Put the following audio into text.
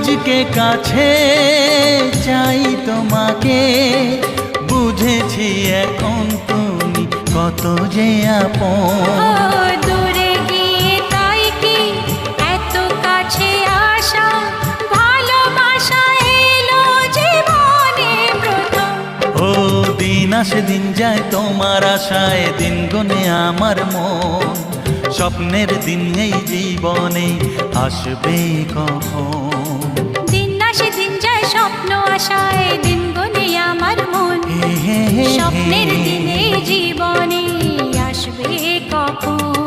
আজকে কাছে চাই তোমাকে, বুঝেছি এখন তুমি কত যে আপন। দূরে গিয়ে তাই কি এত কাছে আসা, ভালোবাসা এলো জীবনে প্রথম। ও দিন আসে দিন যায় তোমার আশায়, দিন গনে আমার মন। স্বপ্নের দিন এই জীবনে আসবে কখন? দিন আসে দিন যায় স্বপ্ন আশায়, দিন গুনে আমার মন। হে হে হে স্বপ্নের দিনে জীবনে আসবে কখন?